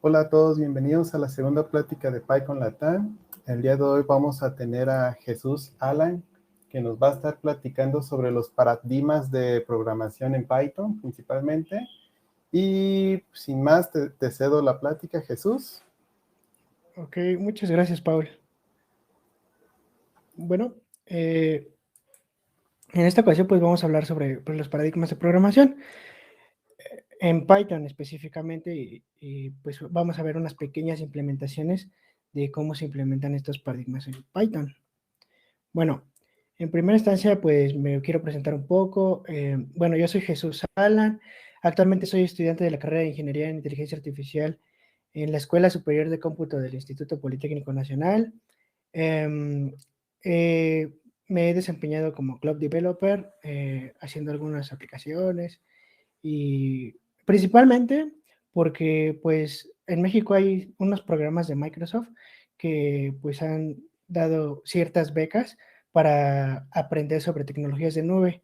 Hola a todos, bienvenidos a la segunda plática de Python Latam. El día de hoy vamos a tener a Jesús Alan, que nos va a estar platicando sobre los paradigmas de programación en Python principalmente. Y sin más, te cedo la plática, Jesús. Ok, muchas gracias, Paul. Bueno, en esta ocasión pues vamos a hablar sobre pues, los paradigmas de programación en Python específicamente pues vamos a ver unas pequeñas implementaciones de cómo se implementan estos paradigmas en Python. Bueno, en primera instancia pues me quiero presentar un poco. Bueno, yo soy Jesús Alan, actualmente soy estudiante de la carrera de Ingeniería en Inteligencia Artificial en la Escuela Superior de Cómputo del Instituto Politécnico Nacional. Em, eh, Me he desempeñado como Cloud Developer, haciendo algunas aplicaciones y principalmente porque pues en México hay unos programas de Microsoft que pues han dado ciertas becas para aprender sobre tecnologías de nube.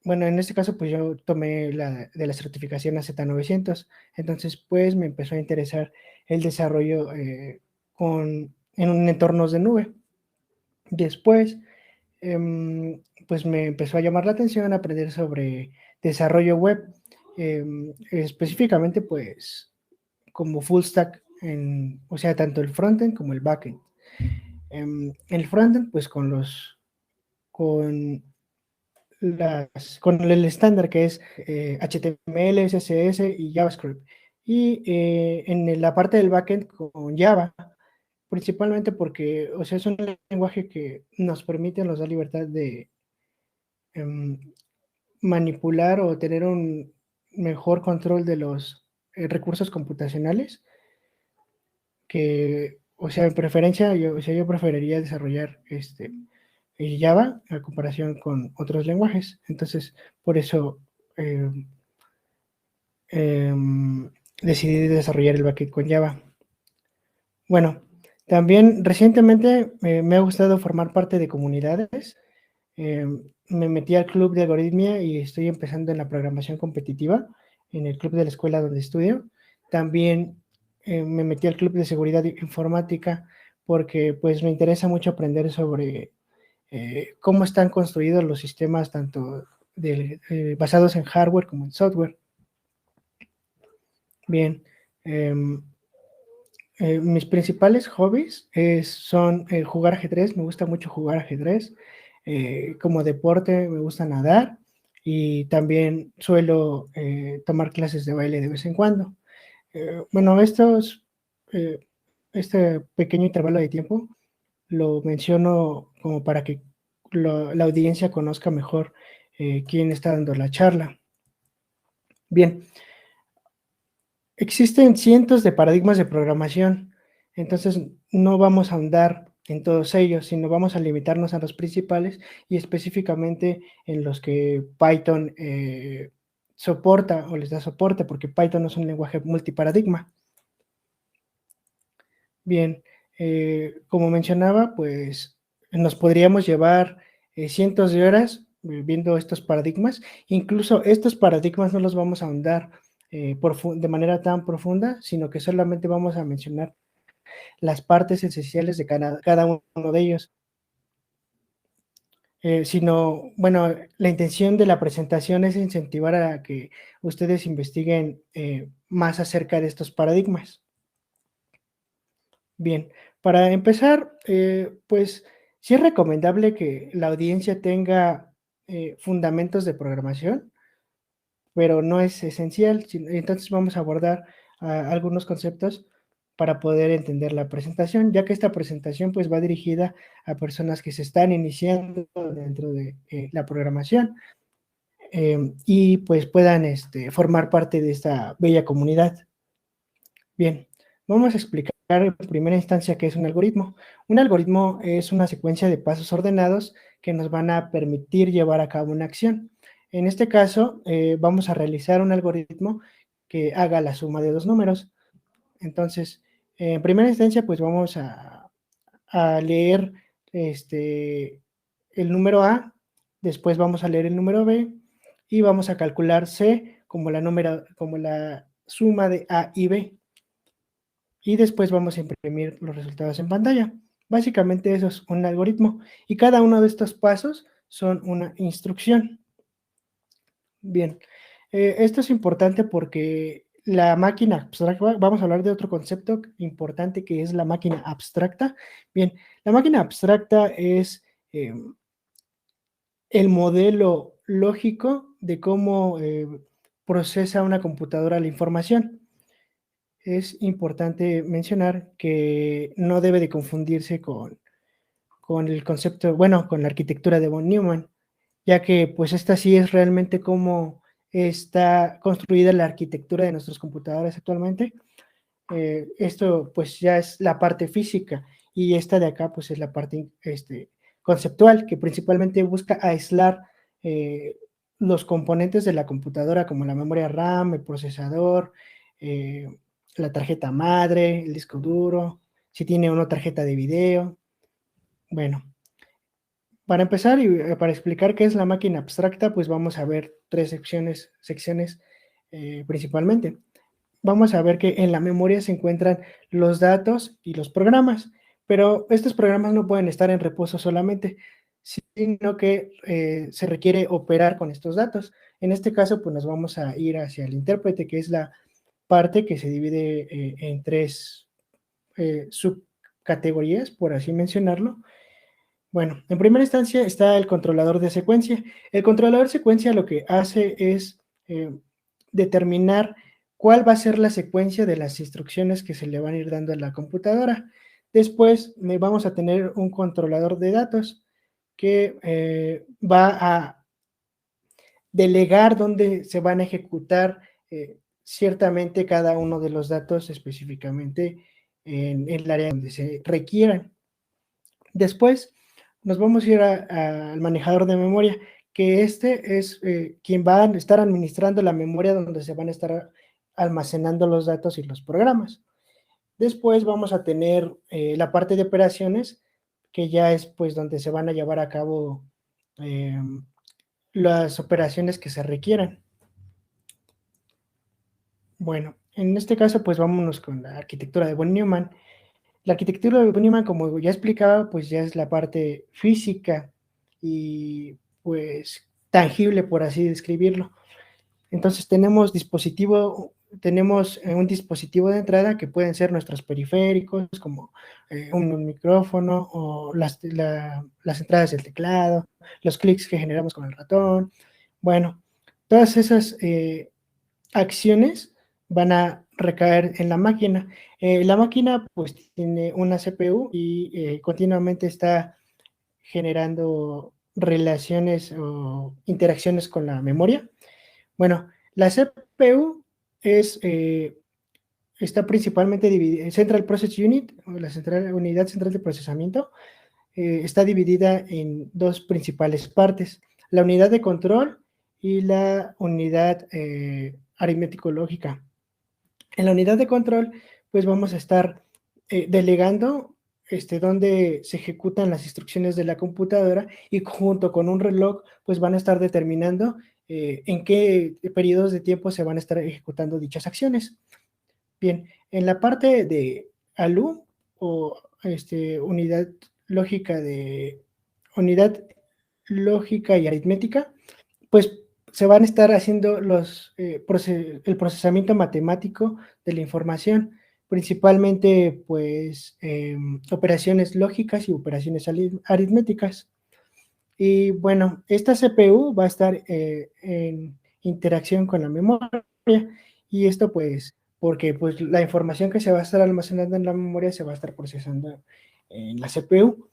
Bueno, en este caso, pues yo tomé de la certificación a Z900, entonces pues me empezó a interesar el desarrollo en entornos de nube. Después, pues me empezó a llamar la atención aprender sobre desarrollo web, específicamente pues como full stack, o sea, tanto el frontend como el backend. El frontend, pues con con el estándar que es HTML, CSS y JavaScript. Y en la parte del backend con Java, principalmente porque, o sea, es un lenguaje que nos permite, nos da libertad de um, manipular o tener un mejor control de los recursos computacionales, que, o sea, en preferencia, yo preferiría desarrollar Java a comparación con otros lenguajes. Entonces, por eso eh, eh, decidí desarrollar el backend con Java. Bueno, también recientemente me ha gustado formar parte de comunidades. Eh, Me metí al club de algoritmia y estoy empezando en la programación competitiva en el club de la escuela donde estudio. También me metí al club de seguridad informática porque pues me interesa mucho aprender sobre cómo están construidos los sistemas tanto basados en hardware como en software. Bien, eh, mis principales hobbies son jugar ajedrez, me gusta mucho jugar ajedrez, como deporte me gusta nadar y también suelo tomar clases de baile de vez en cuando. Bueno, eh, este pequeño intervalo de tiempo lo menciono como para que la audiencia conozca mejor quién está dando la charla. Bien, existen cientos de paradigmas de programación, entonces no vamos a ahondar en todos ellos, sino vamos a limitarnos a los principales y específicamente en los que Python soporta o les da soporte, porque Python es un lenguaje multiparadigma. Bien, como mencionaba, pues nos podríamos llevar cientos de horas viendo estos paradigmas. Incluso estos paradigmas no los vamos a ahondar de manera tan profunda, sino que solamente vamos a mencionar las partes esenciales de cada uno de ellos. Sino, bueno, la intención de la presentación es incentivar a que ustedes investiguen más acerca de estos paradigmas. Bien, para empezar, pues sí es recomendable que la audiencia tenga fundamentos de programación, pero no es esencial. Entonces vamos a abordar algunos conceptos para poder entender la presentación, ya que esta presentación pues va dirigida a personas que se están iniciando dentro de la programación y pues puedan formar parte de esta bella comunidad. Bien, vamos a explicar en primera instancia qué es un algoritmo. Un algoritmo es una secuencia de pasos ordenados que nos van a permitir llevar a cabo una acción. En este caso, vamos a realizar un algoritmo que haga la suma de dos números. Entonces, en primera instancia, pues vamos a leer el número A, después vamos a leer el número B y vamos a calcular C como la suma de A y B. y después vamos a imprimir los resultados en pantalla. Básicamente eso es un algoritmo y cada uno de estos pasos son una instrucción. Bien, esto es importante porque la máquina abstracta, vamos a hablar de otro concepto importante que es la máquina abstracta. Bien, la máquina abstracta es el modelo lógico de cómo procesa una computadora la información. Es importante mencionar que no debe de confundirse con el concepto, bueno, con la arquitectura de von Neumann, ya que pues esta sí es realmente cómo está construida la arquitectura de nuestros computadores actualmente. Esto pues ya es la parte física y esta de acá pues es la parte conceptual, que principalmente busca aislar eh, los componentes de la computadora como la memoria RAM, el procesador, eh, la tarjeta madre, el disco duro, si tiene una tarjeta de video. Bueno, para empezar y para explicar qué es la máquina abstracta, pues vamos a ver tres secciones principalmente. Vamos a ver que en la memoria se encuentran los datos y los programas, pero estos programas no pueden estar en reposo solamente, sino que se requiere operar con estos datos. En este caso, pues nos vamos a ir hacia el intérprete, que es la parte que se divide en tres subcategorías, por así mencionarlo. Bueno, en primera instancia está el controlador de secuencia. El controlador de secuencia lo que hace es determinar cuál va a ser la secuencia de las instrucciones que se le van a ir dando a la computadora. Después vamos a tener un controlador de datos que va a delegar dónde se van a ejecutar ciertamente cada uno de los datos específicamente en el área donde se requieran. Después nos vamos a ir al manejador de memoria, que este es quien va a estar administrando la memoria donde se van a estar almacenando los datos y los programas. Después vamos a tener la parte de operaciones, que ya es pues donde se van a llevar a cabo las operaciones que se requieran. Bueno, en este caso pues vámonos con la arquitectura de von Neumann. La arquitectura de von Neumann, como ya explicaba, pues ya es la parte física y pues tangible, por así describirlo. Entonces tenemos un dispositivo de entrada que pueden ser nuestros periféricos, como un micrófono o las entradas del teclado, los clics que generamos con el ratón. Bueno, todas esas acciones van a recaer en la máquina. La máquina pues tiene una CPU y continuamente está generando relaciones o interacciones con la memoria. Bueno, la CPU está principalmente dividida, Central Process Unit, o la unidad central de procesamiento, está dividida en dos principales partes, la unidad de control y la unidad aritmético-lógica. En la unidad de control, pues vamos a estar delegando donde se ejecutan las instrucciones de la computadora y junto con un reloj, pues van a estar determinando en qué periodos de tiempo se van a estar ejecutando dichas acciones. Bien, en la parte de ALU o lógica unidad lógica y aritmética, pues se van a estar haciendo el procesamiento matemático de la información, principalmente pues operaciones lógicas y operaciones aritméticas. Y bueno, esta CPU va a estar en interacción con la memoria y esto pues porque pues la información que se va a estar almacenando en la memoria se va a estar procesando en la CPU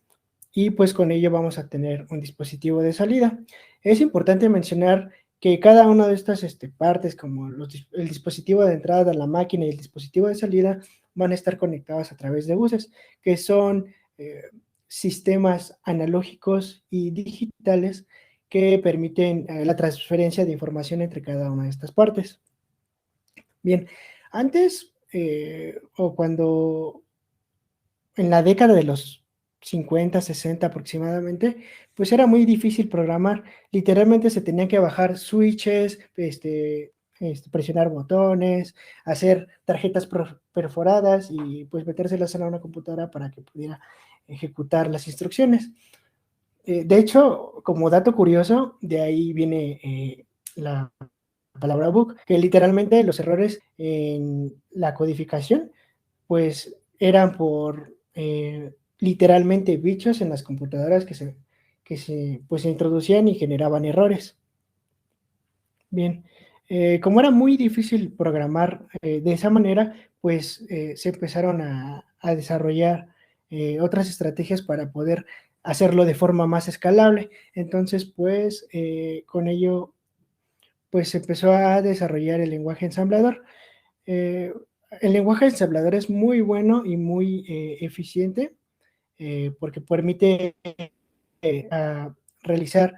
y pues con ello vamos a tener un dispositivo de salida. Es importante mencionar que cada una de estas partes, como el dispositivo de entrada, la máquina y el dispositivo de salida, van a estar conectados a través de buses, que son sistemas analógicos y digitales que permiten la transferencia de información entre cada una de estas partes. Bien, antes o cuando en la década de los 50, 60 aproximadamente, pues era muy difícil programar. Literalmente se tenían que bajar switches, presionar botones, hacer tarjetas perforadas y pues metérselas a una computadora para que pudiera ejecutar las instrucciones. De hecho, como dato curioso, de ahí viene la palabra bug, que literalmente los errores en la codificación pues eran por literalmente bichos en las computadoras pues, se introducían y generaban errores. Bien, como era muy difícil programar de esa manera, pues se empezaron a desarrollar otras estrategias para poder hacerlo de forma más escalable. Entonces, pues con ello, pues se empezó a desarrollar el lenguaje ensamblador. Eh, el lenguaje ensamblador es muy bueno y muy eficiente porque permite realizar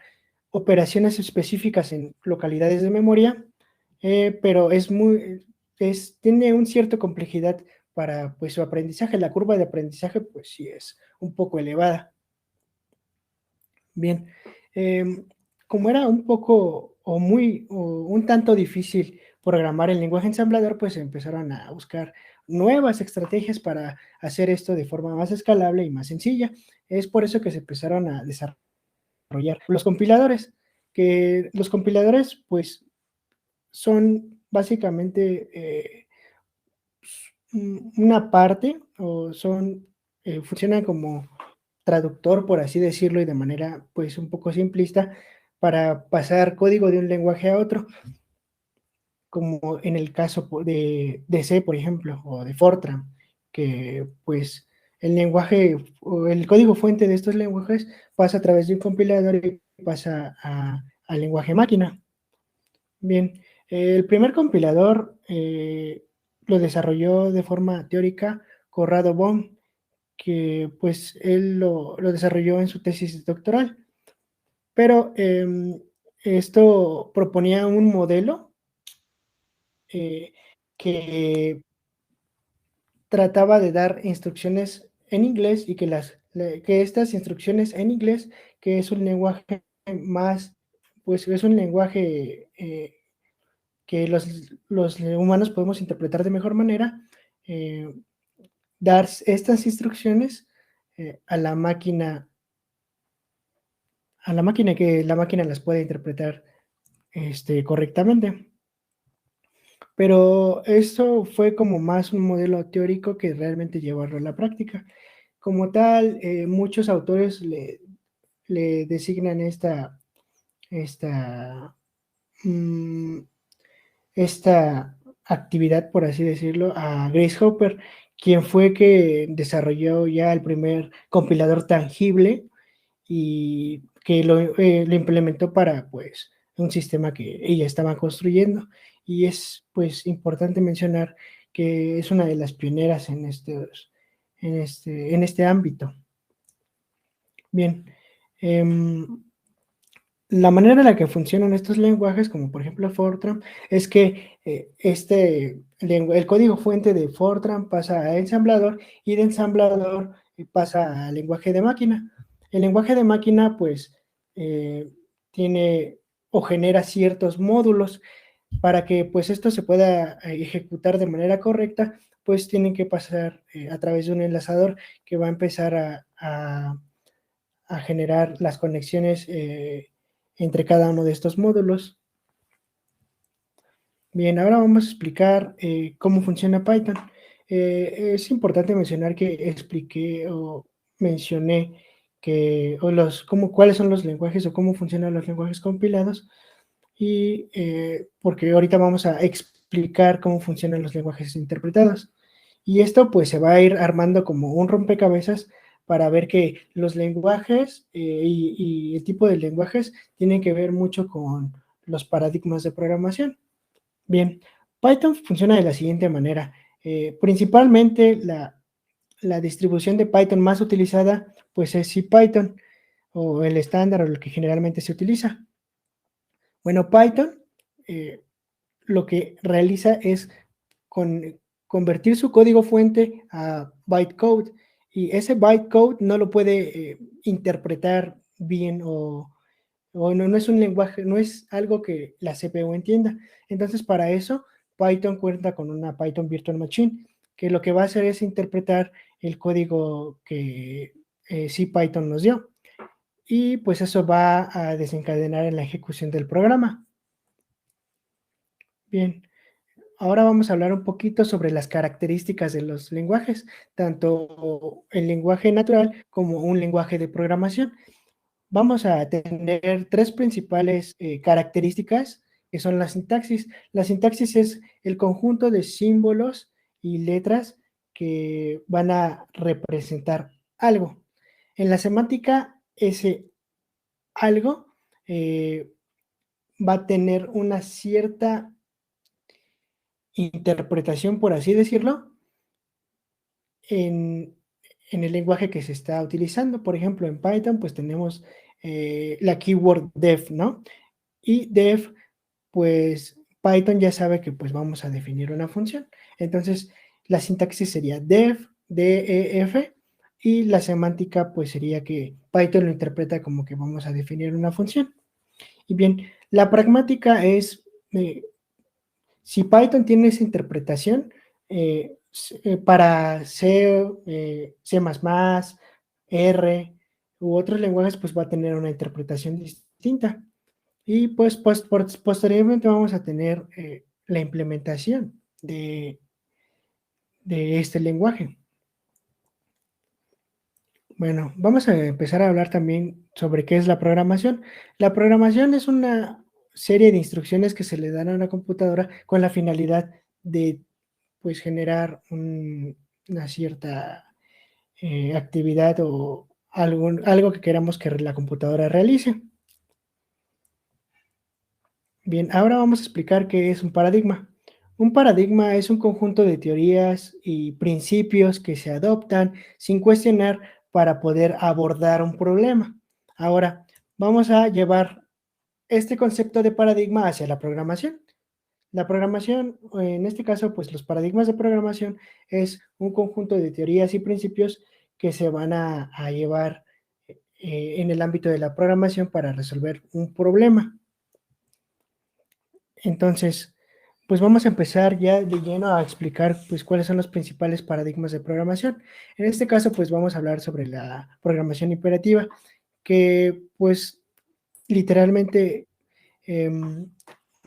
operaciones específicas en localidades de memoria, pero tiene un cierto complejidad para pues, su aprendizaje. La curva de aprendizaje, pues sí es un poco elevada. Bien, como era un poco o un tanto difícil programar el lenguaje ensamblador, pues empezaron a buscar nuevas estrategias para hacer esto de forma más escalable y más sencilla. Es por eso que se empezaron a desarrollar los compiladores, que los compiladores pues son básicamente una parte o funcionan como traductor, por así decirlo, y de manera pues un poco simplista, para pasar código de un lenguaje a otro, como en el caso de C, por ejemplo, o de Fortran, que pues el lenguaje o el código fuente de estos lenguajes pasa a través de un compilador y pasa al lenguaje máquina. Bien, el primer compilador lo desarrolló de forma teórica Corrado Bohm, que pues él lo desarrolló en su tesis doctoral, pero esto proponía un modelo eh, que trataba de dar instrucciones en inglés y que estas instrucciones en inglés, que es un lenguaje más, pues es un lenguaje que los humanos podemos interpretar de mejor manera, eh, dar estas instrucciones a la máquina, que la máquina las puede interpretar correctamente. Pero esto fue como más un modelo teórico que realmente llevarlo a la práctica. Como tal, muchos autores le designan esta, mm, esta actividad, por así decirlo, a Grace Hopper, quien fue que desarrolló ya el primer compilador tangible y que lo implementó para pues un sistema que ella estaba construyendo. Y es pues importante mencionar que es una de las pioneras en este ámbito. Bien, la manera en la que funcionan estos lenguajes, como por ejemplo Fortran, es que el código fuente de Fortran pasa a ensamblador y de ensamblador pasa al lenguaje de máquina. El lenguaje de máquina, pues, tiene o genera ciertos módulos para que, pues, esto se pueda ejecutar de manera correcta, pues tienen que pasar a través de un enlazador que va a empezar a generar las conexiones entre cada uno de estos módulos. Bien, ahora vamos a explicar cómo funciona Python. Es importante mencionar que expliqué o mencioné cuáles son los lenguajes o cómo funcionan los lenguajes compilados y porque ahorita vamos a explicar cómo funcionan los lenguajes interpretados. Y esto pues se va a ir armando como un rompecabezas para ver que los lenguajes y el tipo de lenguajes tienen que ver mucho con los paradigmas de programación. Bien, Python funciona de la siguiente manera. Principalmente la distribución de Python más utilizada pues es CPython o el estándar o lo que generalmente se utiliza. Bueno, Python lo que realiza es convertir su código fuente a bytecode y ese bytecode no lo puede interpretar bien o no es un lenguaje, no es algo que la CPU entienda. Entonces, para eso, Python cuenta con una Python Virtual Machine que lo que va a hacer es interpretar el código que CPython nos dio. Y pues eso va a desencadenar en la ejecución del programa. Bien, ahora vamos a hablar un poquito sobre las características de los lenguajes, tanto el lenguaje natural como un lenguaje de programación. Vamos a tener tres principales características, que son la sintaxis. La sintaxis es el conjunto de símbolos y letras que van a representar algo. En la semántica, ese algo va a tener una cierta interpretación, por así decirlo, en, en el lenguaje que se está utilizando. Por ejemplo, en Python, pues tenemos la keyword def, ¿no? Y def, pues Python ya sabe que pues vamos a definir una función. Entonces, la sintaxis sería def, def, y la semántica pues sería que Python lo interpreta como que vamos a definir una función. Y bien, la pragmática es, si Python tiene esa interpretación, para C, C++, R u otros lenguajes, pues va a tener una interpretación distinta. Y pues posteriormente vamos a tener la implementación de este lenguaje. Bueno, vamos a empezar a hablar también sobre qué es la programación. La programación es una serie de instrucciones que se le dan a una computadora con la finalidad de pues generar una cierta actividad o algo que queramos que la computadora realice. Bien, ahora vamos a explicar qué es un paradigma. Un paradigma es un conjunto de teorías y principios que se adoptan sin cuestionar para poder abordar un problema. Ahora, vamos a llevar este concepto de paradigma hacia la programación. La programación, en este caso, pues los paradigmas de programación es un conjunto de teorías y principios que se van a llevar en el ámbito de la programación para resolver un problema. Entonces, pues vamos a empezar ya de lleno a explicar pues cuáles son los principales paradigmas de programación. En este caso, pues vamos a hablar sobre la programación imperativa, que pues literalmente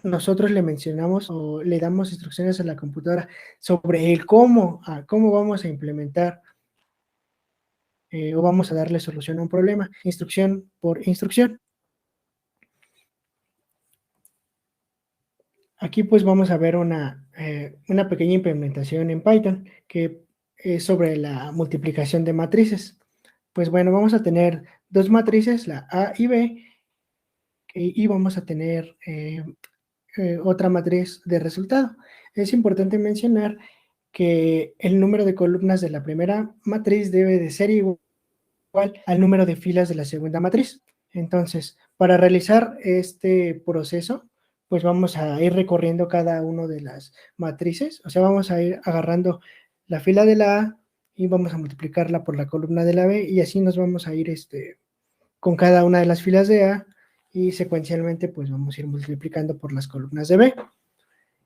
nosotros le mencionamos o le damos instrucciones a la computadora sobre el cómo vamos a implementar o vamos a darle solución a un problema, instrucción por instrucción. Aquí pues vamos a ver una pequeña implementación en Python que es sobre la multiplicación de matrices. Pues bueno, vamos a tener dos matrices, la A y B, y vamos a tener otra matriz de resultado. Es importante mencionar que el número de columnas de la primera matriz debe de ser igual al número de filas de la segunda matriz. Entonces, para realizar este proceso, pues vamos a ir recorriendo cada una de las matrices, o sea, vamos a ir agarrando la fila de la A y vamos a multiplicarla por la columna de la B y así nos vamos a ir con cada una de las filas de A y secuencialmente pues vamos a ir multiplicando por las columnas de B.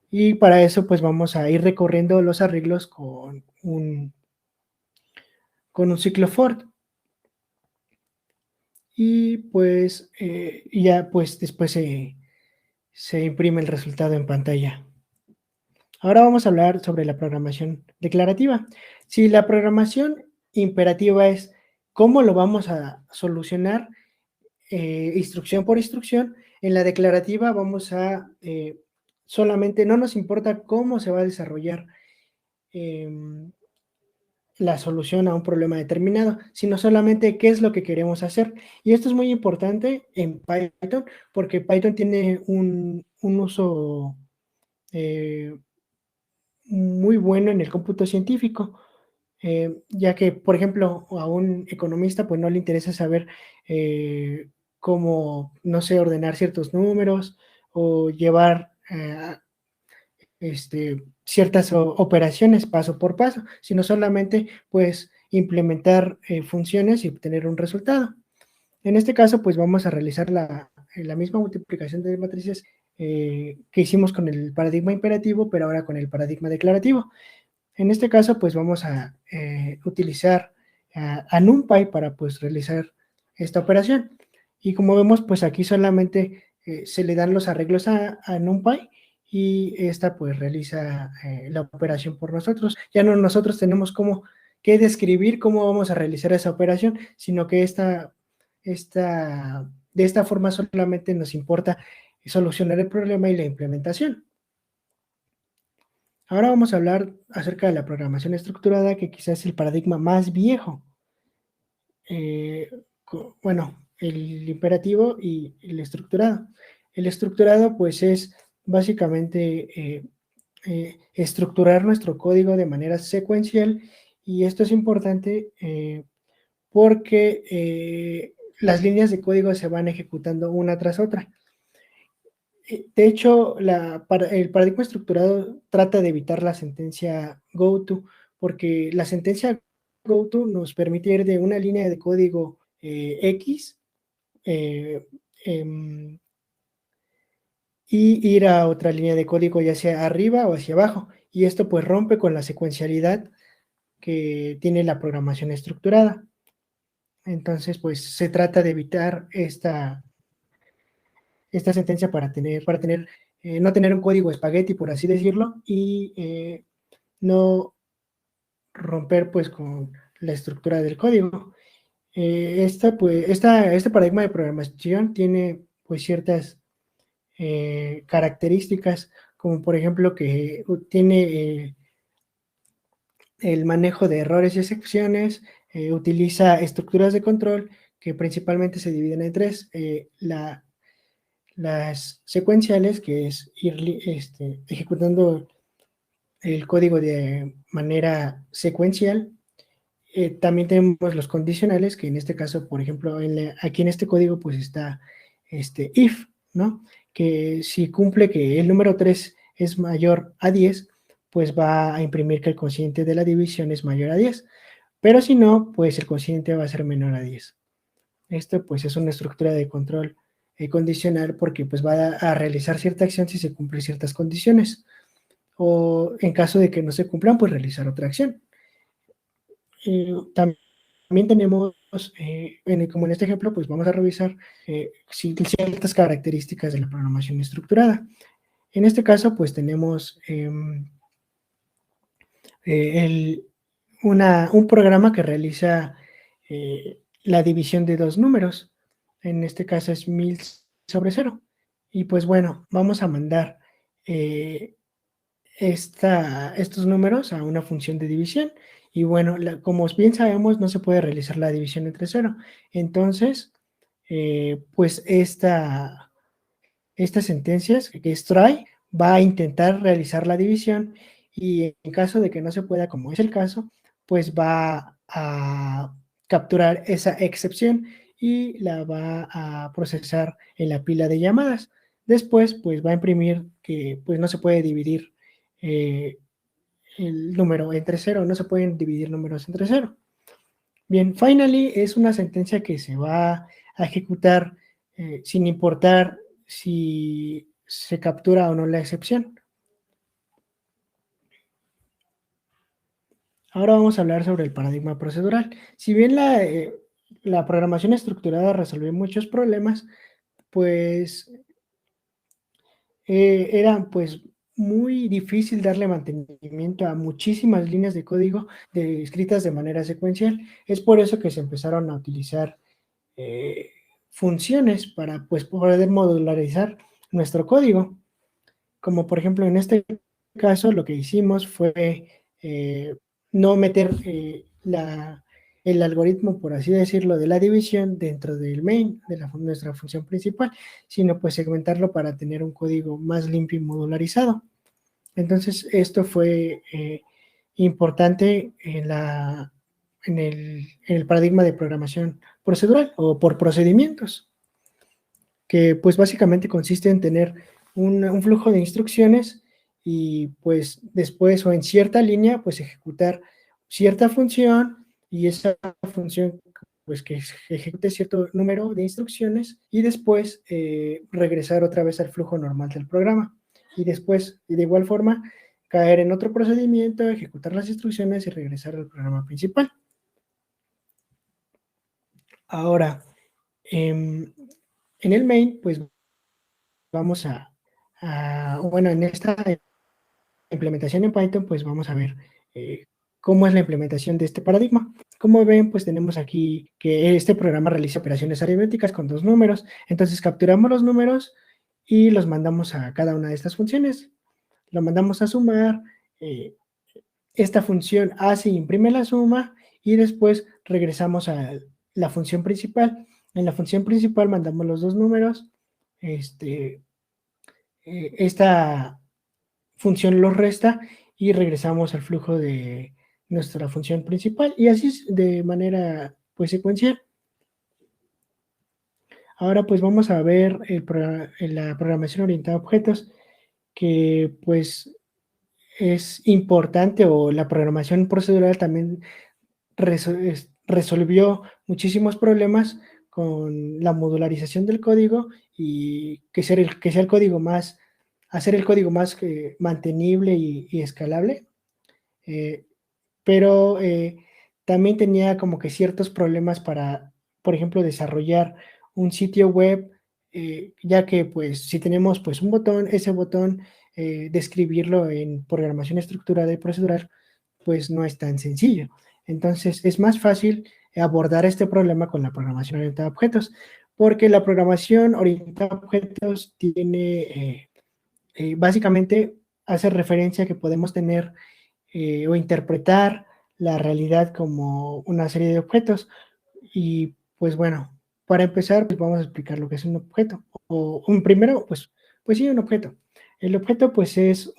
Y para eso pues vamos a ir recorriendo los arreglos con un ciclo for. Y pues ya pues después se imprime el resultado en pantalla. Ahora vamos a hablar sobre la programación declarativa. Si la programación imperativa es cómo lo vamos a solucionar instrucción por instrucción, en la declarativa vamos a solamente, no nos importa cómo se va a desarrollar la solución a un problema determinado, sino solamente qué es lo que queremos hacer. Y esto es muy importante en Python, porque Python tiene un uso muy bueno en el cómputo científico, ya que, por ejemplo, a un economista pues no le interesa saber cómo, no sé, ordenar ciertos números o llevar ciertas operaciones paso por paso, sino solamente pues implementar funciones y obtener un resultado. En este caso pues vamos a realizar la misma multiplicación de matrices que hicimos con el paradigma imperativo, pero ahora con el paradigma declarativo. En este caso, pues vamos a utilizar a NumPy para pues realizar esta operación. Y como vemos, pues aquí solamente se le dan los arreglos a NumPy y esta pues realiza la operación por nosotros. Ya no nosotros tenemos que describir cómo vamos a realizar esa operación, sino que de esta forma solamente nos importa solucionar el problema y la implementación. Ahora vamos a hablar acerca de la programación estructurada, que quizás es el paradigma más viejo. Bueno, el imperativo y el estructurado. El estructurado, pues, es básicamente estructurar nuestro código de manera secuencial, y esto es importante porque las líneas de código se van ejecutando una tras otra. De hecho, el paradigma estructurado trata de evitar la sentencia goto, porque la sentencia goto nos permite ir de una línea de código X em, y ir a otra línea de código, ya sea arriba o hacia abajo, y esto pues rompe con la secuencialidad que tiene la programación estructurada. Entonces, pues se trata de evitar esta sentencia para no tener un código espagueti, por así decirlo, y no romper pues con la estructura del código. Este paradigma de programación tiene pues ciertas características, como por ejemplo que tiene el manejo de errores y excepciones, utiliza estructuras de control que principalmente se dividen en tres: las secuenciales, que es ir ejecutando el código de manera secuencial. También tenemos los condicionales, que en este caso, por ejemplo, aquí en este código pues está if, ¿no? Que si cumple que el número 3 es mayor a 10, pues va a imprimir que el cociente de la división es mayor a 10. Pero si no, pues el cociente va a ser menor a 10. Esto pues es una estructura de control condicional, porque pues va a realizar cierta acción si se cumplen ciertas condiciones, o en caso de que no se cumplan, pues realizar otra acción. También tenemos, como en este ejemplo, pues vamos a revisar ciertas características de la programación estructurada. En este caso, pues tenemos un programa que realiza la división de dos números. En este caso es 1000/0. Y pues bueno, vamos a mandar estos números a una función de división. Y bueno, como bien sabemos, no se puede realizar la división entre 0. Entonces, pues estas sentencias, que es try, va a intentar realizar la división, y en caso de que no se pueda, como es el caso, pues va a capturar esa excepción y la va a procesar en la pila de llamadas. Después, pues va a imprimir que pues no se puede dividir el número entre 0, no se pueden dividir números entre 0. Bien, finally es una sentencia que se va a ejecutar sin importar si se captura o no la excepción. Ahora vamos a hablar sobre el paradigma procedural. Si bien la programación estructurada resolvió muchos problemas, pues era pues muy difícil darle mantenimiento a muchísimas líneas de código escritas de manera secuencial. Es por eso que se empezaron a utilizar funciones para pues poder modularizar nuestro código. Como por ejemplo en este caso lo que hicimos fue no meter el algoritmo, por así decirlo, de la división dentro del main, de nuestra función principal, sino pues segmentarlo para tener un código más limpio y modularizado. Entonces esto fue importante en el paradigma de programación procedural o por procedimientos, que pues básicamente consiste en tener un flujo de instrucciones y pues después, o en cierta línea, pues ejecutar cierta función, y esa función pues que ejecute cierto número de instrucciones, y después regresar otra vez al flujo normal del programa. Y después, y de igual forma, caer en otro procedimiento, ejecutar las instrucciones y regresar al programa principal. Ahora, en el main, pues vamos bueno, en esta implementación en Python, pues vamos a ver cómo es la implementación de este paradigma. Como ven, pues tenemos aquí que este programa realiza operaciones aritméticas con 2 números. Entonces capturamos los números y los mandamos a cada una de estas funciones. Lo mandamos a sumar, esta función hace y imprime la suma y después regresamos a la función principal. En la función principal mandamos los 2 números, esta función los resta y regresamos al flujo de nuestra función principal y así de manera pues secuencial. Ahora pues vamos a ver la programación orientada a objetos, que pues es importante, o la programación procedural también resolvió muchísimos problemas con la modularización del código y que sea el código más, hacer el código más mantenible y escalable, pero también tenía como que ciertos problemas para, por ejemplo, desarrollar un sitio web, ya que pues si tenemos pues un botón, ese botón, describirlo en programación estructurada y procedural, pues no es tan sencillo. Entonces es más fácil abordar este problema con la programación orientada a objetos, porque la programación orientada a objetos tiene, básicamente hace referencia a que podemos tener o interpretar la realidad como una serie de objetos. Y pues bueno, para empezar, pues vamos a explicar lo que es un objeto. O un primero, pues sí, un objeto. El objeto pues es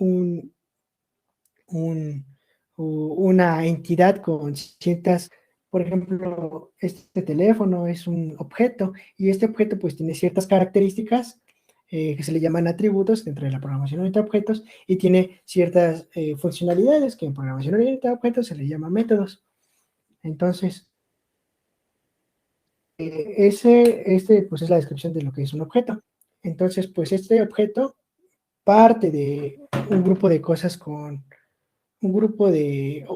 una entidad con ciertas, por ejemplo, este teléfono es un objeto y este objeto pues tiene ciertas características que se le llaman atributos dentro de la programación orientada a objetos y tiene ciertas funcionalidades que en programación orientada a objetos se le llaman métodos. Entonces, pues es la descripción de lo que es un objeto. Entonces, pues este objeto parte de un grupo de cosas con un grupo de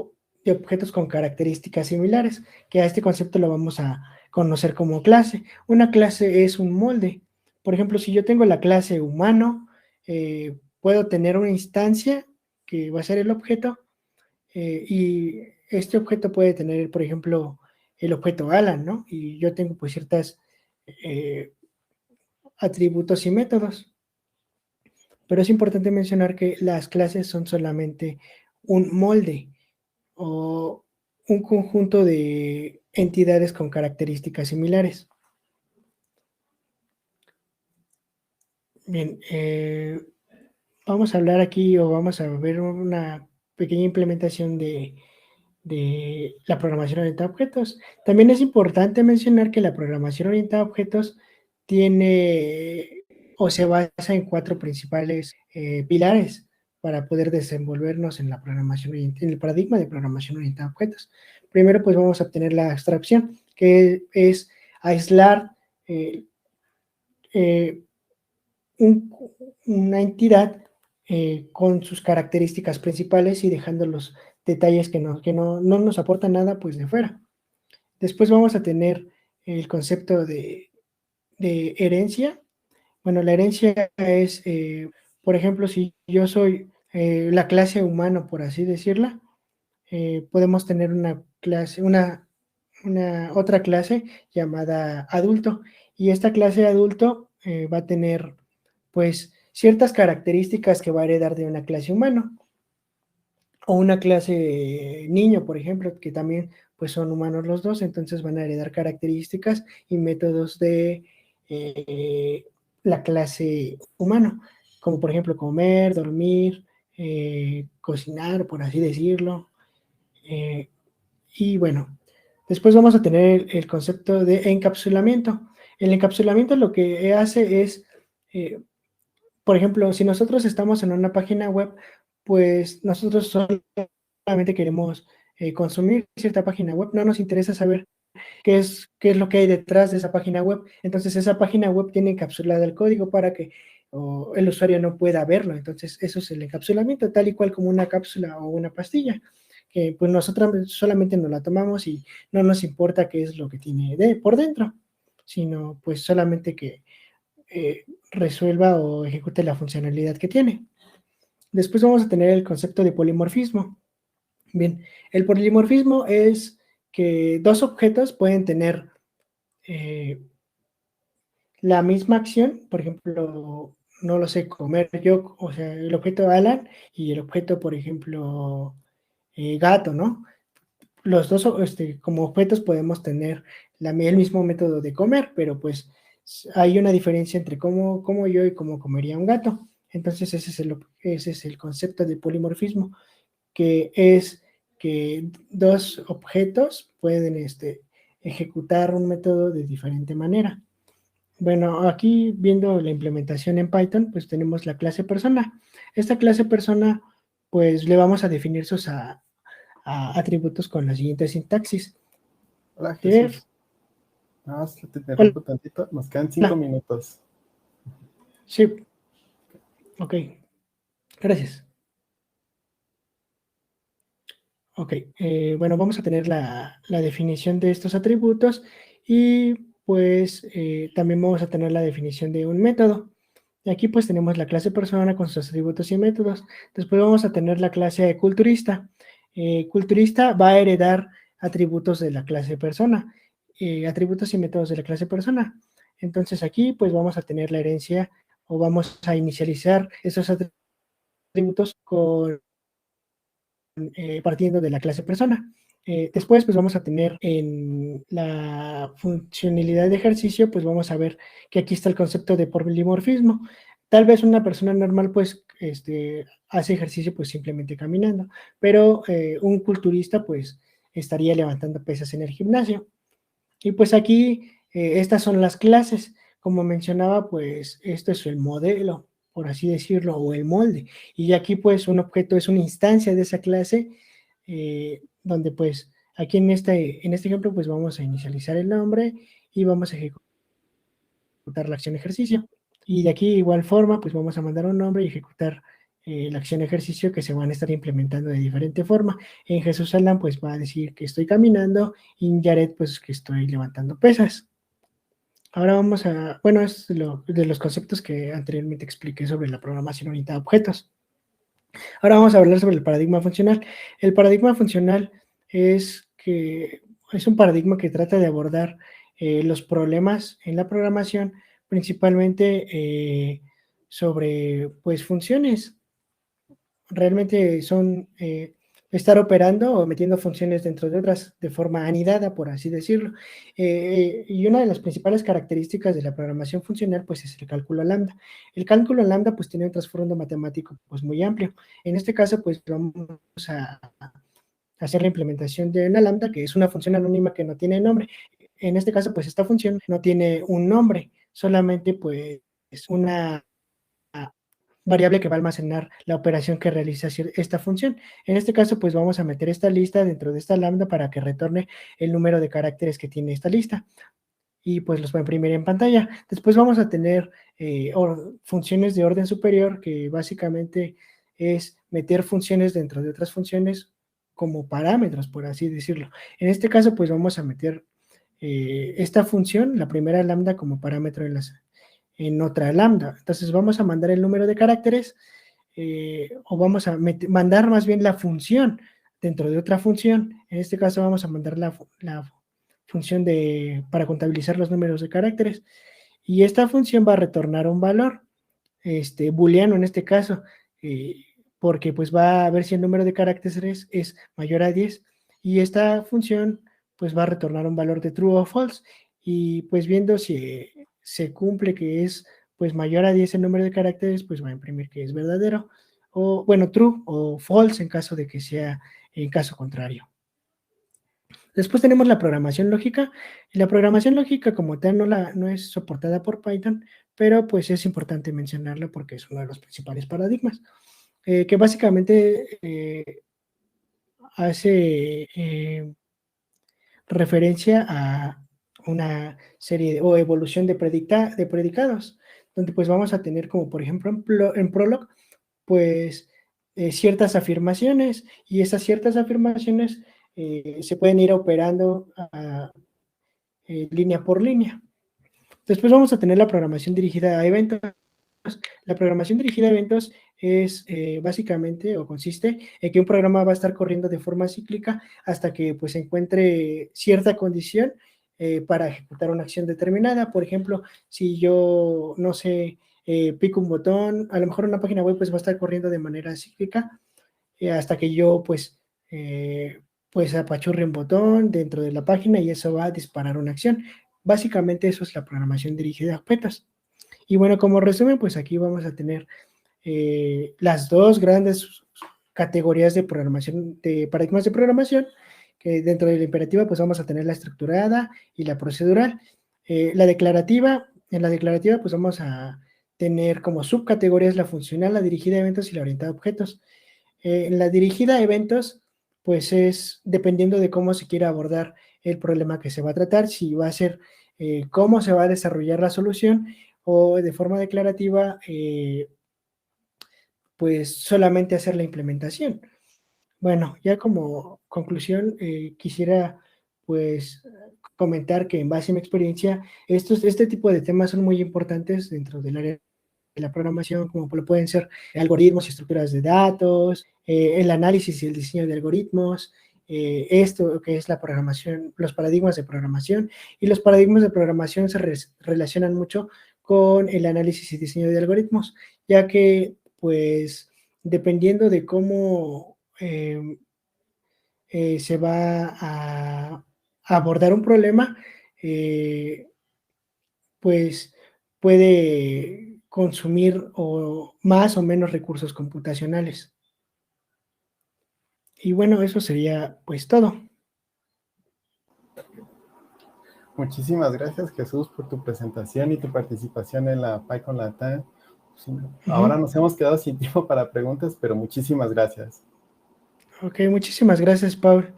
objetos con características similares, que a este concepto lo vamos a conocer como clase. Una clase es un molde. Por ejemplo, si yo tengo la clase humano, puedo tener una instancia que va a ser el objeto, y este objeto puede tener, por ejemplo, el objeto Alan, ¿no? Y yo tengo pues ciertas atributos y métodos. Pero es importante mencionar que las clases son solamente un molde o un conjunto de entidades con características similares. Bien, vamos a hablar aquí o vamos a ver una pequeña implementación de la programación orientada a objetos. También es importante mencionar que la programación orientada a objetos tiene o se basa en 4 principales pilares para poder desenvolvernos en la programación, en el paradigma de programación orientada a objetos. Primero, pues vamos a obtener la abstracción, que es aislar eh, una entidad con sus características principales y dejando los detalles que no nos aportan nada pues de fuera. Después vamos a tener el concepto de herencia. Bueno, la herencia es, por ejemplo, si yo soy la clase humano, por así decirla, podemos tener una clase, otra clase llamada adulto, y esta clase de adulto va a tener pues ciertas características que va a heredar de una clase humano, o una clase niño, por ejemplo, que también pues son humanos los dos, entonces van a heredar características y métodos de la clase humano, como por ejemplo comer, dormir, cocinar, por así decirlo. Y bueno, después vamos a tener el concepto de encapsulamiento. El encapsulamiento lo que hace es, por ejemplo, si nosotros estamos en una página web, pues nosotros solamente queremos consumir cierta página web, no nos interesa saber qué es lo que hay detrás de esa página web. Entonces esa página web tiene encapsulada el código para que o el usuario no pueda verlo. Entonces, eso es el encapsulamiento, tal y cual como una cápsula o una pastilla, que pues nosotros solamente nos la tomamos y no nos importa qué es lo que tiene por dentro, sino pues solamente que resuelva o ejecute la funcionalidad que tiene. Después vamos a tener el concepto de polimorfismo. Bien, el polimorfismo es que dos objetos pueden tener la misma acción, por ejemplo, no lo sé, comer yo, o sea, el objeto Alan y el objeto, por ejemplo, gato, ¿no? Los dos como objetos podemos tener el mismo método de comer, pero pues hay una diferencia entre cómo como yo y cómo comería un gato. Entonces ese es el concepto de polimorfismo, que es que dos objetos pueden ejecutar un método de diferente manera. Bueno, aquí viendo la implementación en Python, pues tenemos la clase persona. Esta clase persona, pues le vamos a definir sus atributos con la siguiente sintaxis. Hola, Def, Jesús. Nada más te hola, interrumpo tantito. Nos quedan 5 minutos. sí, ok, gracias. Ok, bueno, vamos a tener la definición de estos atributos y pues también vamos a tener la definición de un método. Y aquí pues tenemos la clase persona con sus atributos y métodos. Después vamos a tener la clase culturista. Culturista va a heredar atributos de la clase persona, atributos y métodos de la clase persona. Entonces aquí pues vamos a tener la herencia o vamos a inicializar esos atributos partiendo de la clase persona. Después, pues vamos a tener en la funcionalidad de ejercicio, pues vamos a ver que aquí está el concepto de polimorfismo. Tal vez una persona normal, pues, hace ejercicio, pues, simplemente caminando, pero un culturista, pues, estaría levantando pesas en el gimnasio. Y pues aquí, estas son las clases. Como mencionaba, pues, esto es el modelo, por así decirlo, o el molde. Y aquí, pues, un objeto es una instancia de esa clase, donde, pues, aquí en este ejemplo, pues, vamos a inicializar el nombre y vamos a ejecutar la acción ejercicio. Y de aquí, de igual forma, pues, vamos a mandar un nombre y ejecutar la acción ejercicio que se van a estar implementando de diferente forma. En Jesús Alan, pues, va a decir que estoy caminando y en Jared, pues, que estoy levantando pesas. Ahora vamos a, bueno, es de los conceptos que anteriormente expliqué sobre la programación orientada a objetos. Ahora vamos a hablar sobre el paradigma funcional. El paradigma funcional es un paradigma que trata de abordar los problemas en la programación, principalmente sobre pues funciones. Realmente son estar operando o metiendo funciones dentro de otras de forma anidada, por así decirlo. Y una de las principales características de la programación funcional, pues es el cálculo lambda. El cálculo lambda, pues tiene un trasfondo matemático, pues muy amplio. En este caso, pues vamos a hacer la implementación de una lambda, que es una función anónima que no tiene nombre. En este caso, pues esta función no tiene un nombre, solamente pues es una variable que va a almacenar la operación que realiza esta función. En este caso, pues vamos a meter esta lista dentro de esta lambda para que retorne el número de caracteres que tiene esta lista y pues los va a imprimir en pantalla. Después vamos a tener funciones de orden superior, que básicamente es meter funciones dentro de otras funciones como parámetros, por así decirlo. En este caso, pues vamos a meter esta función, la primera lambda, como parámetro en otra lambda. Entonces vamos a mandar el número de caracteres o vamos a mandar más bien la función dentro de otra función. En este caso vamos a mandar la función para contabilizar los números de caracteres y esta función va a retornar un valor booleano en este caso, porque pues va a ver si el número de caracteres es mayor a 10 y esta función pues va a retornar un valor de true o false y pues viendo si se cumple que es pues mayor a 10 el número de caracteres, pues va a imprimir que es verdadero o bueno, true o false en caso de que sea en caso contrario. Después tenemos la programación lógica, y la programación lógica como tal no es soportada por Python, pero pues es importante mencionarlo porque es uno de los principales paradigmas, que básicamente hace referencia a una serie o evolución de predicados. donde pues vamos a tener como por ejemplo en Prolog, pues ciertas afirmaciones, y esas ciertas afirmaciones se pueden ir operando línea por línea. Después vamos a tener la programación dirigida a eventos. La programación dirigida a eventos es básicamente o consiste en que un programa va a estar corriendo de forma cíclica hasta que pues encuentre cierta condición para ejecutar una acción determinada. Por ejemplo, si yo, no sé, pico un botón, a lo mejor una página web pues va a estar corriendo de manera cíclica hasta que yo pues apachurre un botón dentro de la página y eso va a disparar una acción. Básicamente eso es la programación dirigida a objetos. Y bueno, como resumen, pues aquí vamos a tener las dos grandes categorías de programación, de paradigmas de programación, que dentro de la imperativa pues vamos a tener la estructurada y la procedural. En la declarativa pues vamos a tener como subcategorías la funcional, la dirigida a eventos y la orientada a objetos. En la dirigida a eventos, pues es dependiendo de cómo se quiera abordar el problema que se va a tratar, si va a ser cómo se va a desarrollar la solución o de forma declarativa, pues solamente hacer la implementación. Bueno, ya como conclusión, quisiera pues comentar que en base a mi experiencia, este tipo de temas son muy importantes dentro del área de la programación, como lo pueden ser algoritmos y estructuras de datos, el análisis y el diseño de algoritmos, esto que es la programación, los paradigmas de programación, y los paradigmas de programación se relacionan mucho con el análisis y diseño de algoritmos, ya que pues dependiendo de cómo se va a abordar un problema, pues puede consumir o más o menos recursos computacionales. Y bueno, eso sería pues todo. Muchísimas gracias, Jesús, por tu presentación y tu participación en la PyCon Latam. Sí, ahora Uh-huh. nos hemos quedado sin tiempo para preguntas, pero muchísimas gracias. Ok, muchísimas gracias, Paul.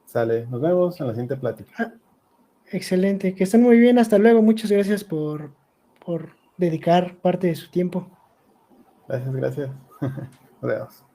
Sale, nos vemos en la siguiente plática. Ah, excelente, que estén muy bien, hasta luego. Muchas gracias por dedicar parte de su tiempo. Gracias, gracias. Adiós.